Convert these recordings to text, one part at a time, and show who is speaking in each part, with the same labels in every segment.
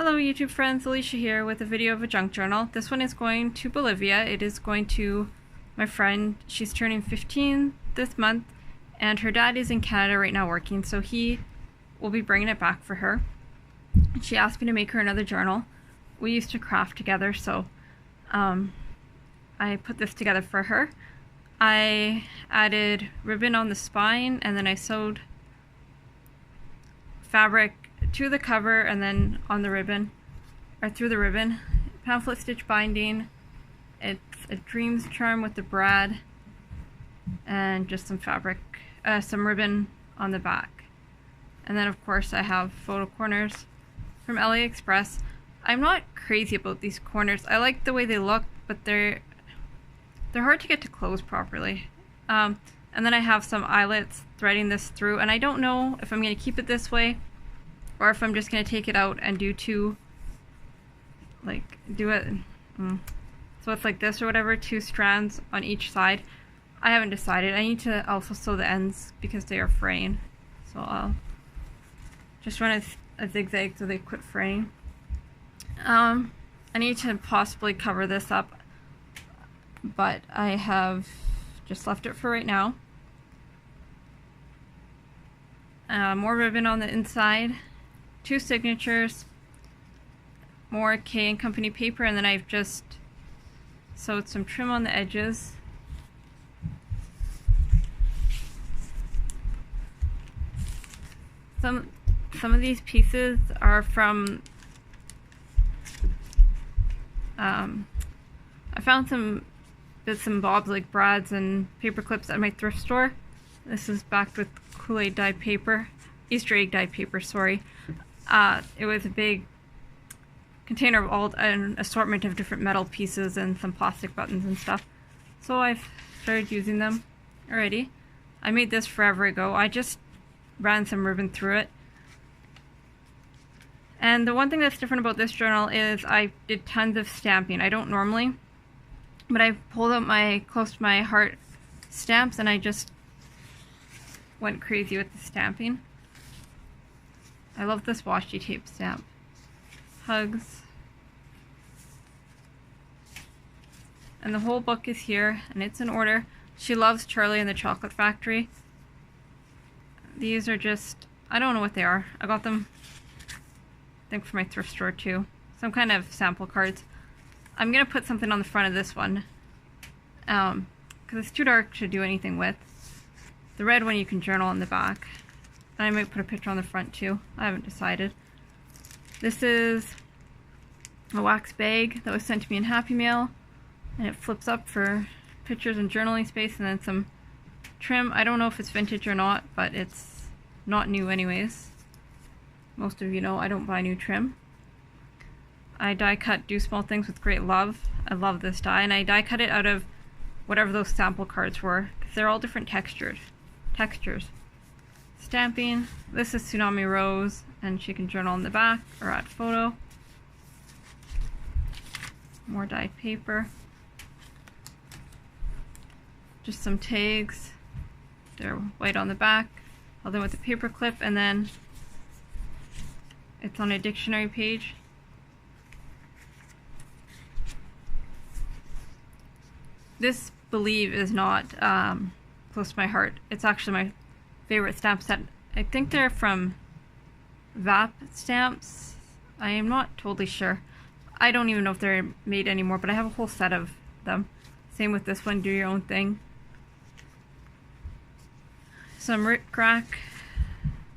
Speaker 1: Hello YouTube friends, Alicia here with a video of a junk journal. This one is going to Bolivia. It is going to my friend. She's turning 15 this month and her dad is in Canada right now working, so he will be bringing it back for her. She asked me to make her another journal. We used to craft together, so I put this together for her. I added ribbon on the spine and then I sewed fabric to the cover and then on the ribbon, or through the ribbon. Pamphlet stitch binding. It's a dreams charm with the brad and just some fabric, some ribbon on the back. And then of course I have photo corners from AliExpress. I'm not crazy about these corners. I like the way they look, but they're hard to get to close properly. And then I have some eyelets threading this through, and I don't know if I'm going to keep it this way or if I'm just going to take it out and do two, like, so it's like this or whatever, 2 strands on each side. I haven't decided. I need to also sew the ends because they are fraying. So I'll just run a zigzag so they quit fraying. I need to possibly cover this up, but I have just left it for right now. More ribbon on the inside. 2 signatures, more K & Company paper, and then I've just sewed some trim on the edges. Some of these pieces are from I found some bits and bobs like brads and paper clips at my thrift store. This is backed with Kool-Aid dyed paper, Easter egg dyed paper, sorry. It was a big container of an assortment of different metal pieces and some plastic buttons and stuff. So I've started using them already. I made this forever ago. I just ran some ribbon through it. And the one thing that's different about this journal is I did tons of stamping. I don't normally, but I pulled out my close to my heart stamps and I just went crazy with the stamping. I love this washi tape stamp. Hugs. And the whole book is here, and it's in order. She loves Charlie and the Chocolate Factory. These are just, I don't know what they are. I got them, I think, for my thrift store too. Some kind of sample cards. I'm going to put something on the front of this one, because it's too dark to do anything with. The red one you can journal on the back. And I might put a picture on the front too. I haven't decided. This is a wax bag that was sent to me in Happy Mail, and it flips up for pictures and journaling space, and then some trim. I don't know if it's vintage or not, but it's not new anyways. Most of you know I don't buy new trim. I die cut Do Small Things with Great Love. I love this die, and I die cut it out of whatever those sample cards were, because they're all different textures. Stamping. This is Tsunami Rose, and she can journal on the back or add photo. More dyed paper. Just some tags. They're white on the back, held in with a paper clip, and then it's on a dictionary page. This, believe, is not close to my heart. It's actually my favorite stamp set. I think they're from VAP stamps. I am not totally sure. I don't even know if they're made anymore, but I have a whole set of them. Same with this one, Do Your Own Thing. Some Rick Rack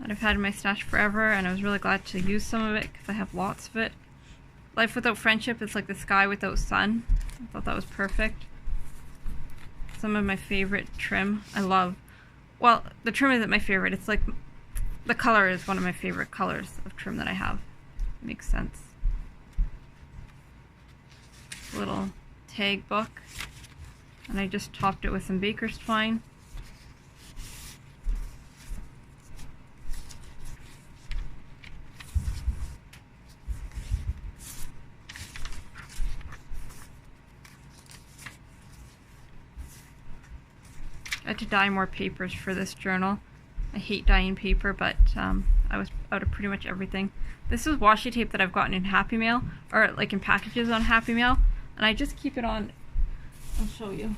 Speaker 1: that I've had in my stash forever, and I was really glad to use some of it because I have lots of it. Life Without Friendship is like the sky without sun. I thought that was perfect. Some of my favorite trim. I love, well, the trim isn't my favorite. It's like, the color is one of my favorite colors of trim that I have. Makes sense. Little tag book. And I just topped it with some baker's twine. I had to dye more papers for this journal. I hate dyeing paper, but I was out of pretty much everything. This is washi tape that I've gotten in Happy Mail, or like in packages on Happy Mail, and I just keep it on, I'll show you,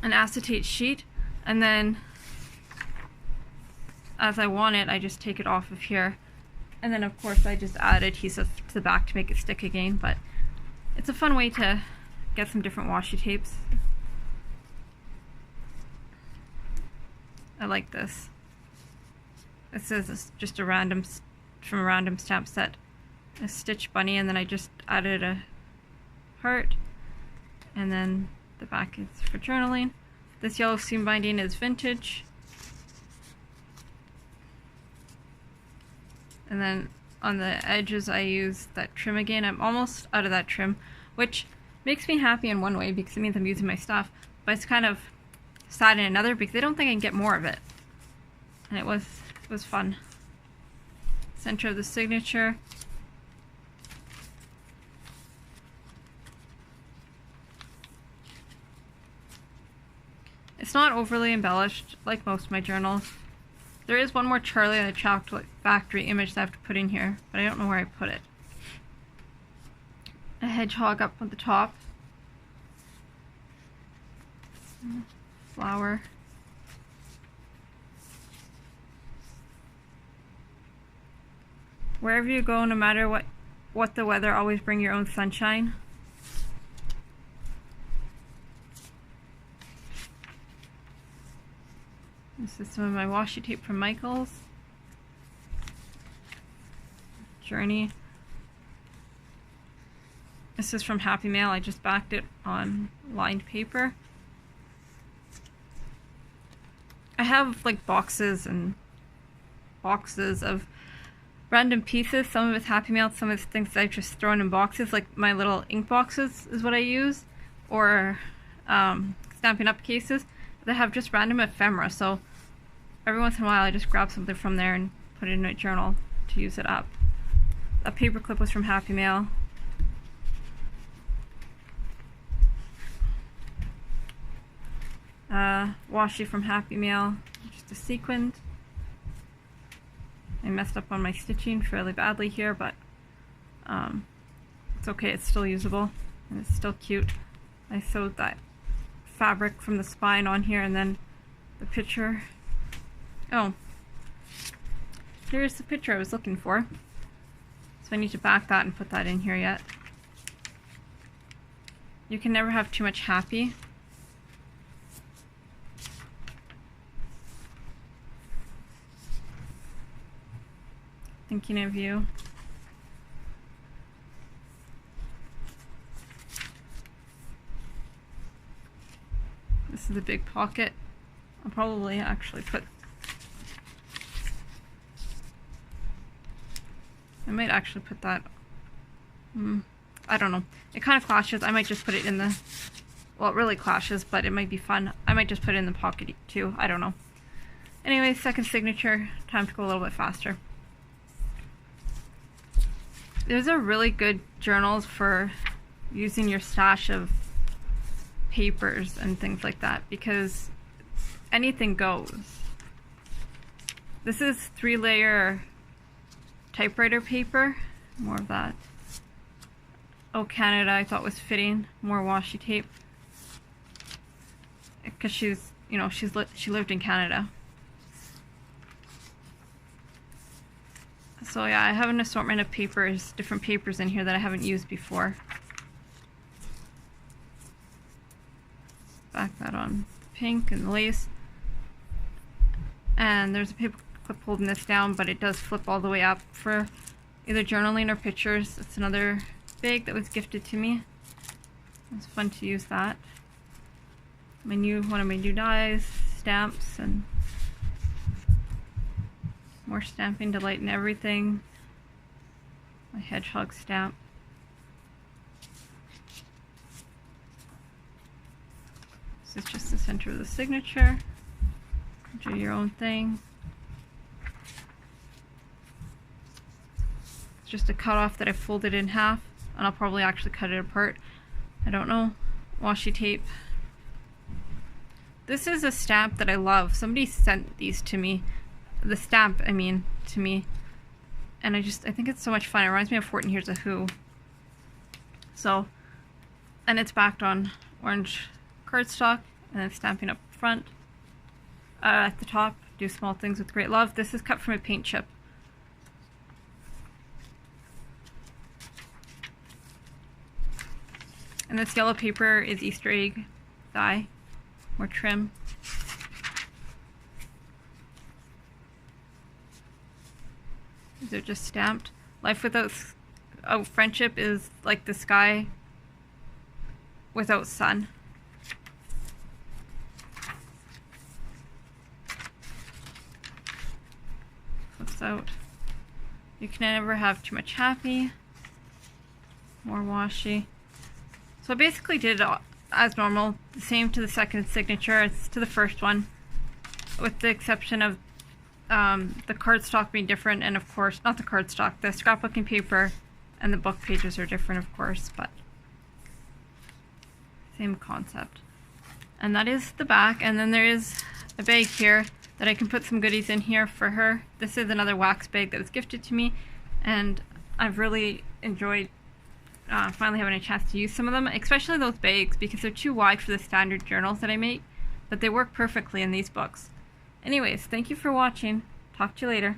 Speaker 1: an acetate sheet, and then as I want it, I just take it off of here. And then of course I just add adhesive to the back to make it stick again, but it's a fun way to get some different washi tapes. I like this. This is just a random, from a random stamp set, a Stitch bunny, and then I just added a heart, and then the back is for journaling. This yellow seam binding is vintage. And then on the edges I use that trim again. I'm almost out of that trim, which makes me happy in one way because it means I'm using my stuff, but it's kind of sad in another because I don't think I can get more of it. And it was fun. Center of the signature. It's not overly embellished like most of my journals. There is one more Charlie and the Chocolate Factory image that I have to put in here, but I don't know where I put it. A hedgehog up at the top. Flower. Wherever you go, no matter what the weather, always bring your own sunshine. This is some of my washi tape from Michaels. Journey. This is from Happy Mail. I just backed it on lined paper. I have like boxes and boxes of random pieces. Some of it's Happy Mail, some of it's things that I've just thrown in boxes, like my little ink boxes is what I use, or Stampin' Up cases that have just random ephemera. So every once in a while I just grab something from there and put it in my journal to use it up. A paper clip was from Happy Mail. Washi from Happy Mail, just a sequin. I messed up on my stitching fairly badly here, but it's okay, it's still usable and it's still cute. I sewed that fabric from the spine on here, and then the picture. Oh, here's the picture I was looking for. So I need to back that and put that in here yet. You can never have too much happy. Thinking of you. This is a big pocket. I'll probably actually put, I might actually put that, I don't know. It kind of clashes. I might just put it in the, well, it really clashes, but it might be fun. I might just put it in the pocket too. I don't know. Anyway, second signature. Time to go a little bit faster. These are really good journals for using your stash of papers and things like that, because anything goes. This is 3-layer typewriter paper. More of that. Oh, Canada, I thought was fitting. More washi tape. Because she's, you know, she lived in Canada. So yeah, I have an assortment of papers, different papers in here that I haven't used before. Back that on pink and lace. And there's a paper clip holding this down, but it does flip all the way up for either journaling or pictures. It's another bag that was gifted to me. It's fun to use that. One of my new dies, stamps, and more stamping to lighten everything. My hedgehog stamp. This is just the center of the signature. Do your own thing. It's just a cutoff that I folded in half, and I'll probably actually cut it apart. I don't know. Washi tape. This is a stamp that I love. Somebody sent these to me. the stamp, I mean, to me. And I think it's so much fun. It reminds me of 14 Years of Who. So, and it's backed on orange cardstock, and then stamping up front. At the top, do small things with great love. This is cut from a paint chip. And this yellow paper is Easter egg die, or trim. These are just stamped. Life without friendship is like the sky without sun. Flips out. You can never have too much happy. More washi. So I basically did it as normal, the same to the second signature as to the first one, with the exception of the cardstock being different, and of course, not the cardstock, the scrapbooking paper and the book pages are different, of course, but same concept. And that is the back, and then there is a bag here that I can put some goodies in here for her. This is another wax bag that was gifted to me, and I've really enjoyed finally having a chance to use some of them, especially those bags, because they're too wide for the standard journals that I make, but they work perfectly in these books. Anyways, thank you for watching. Talk to you later.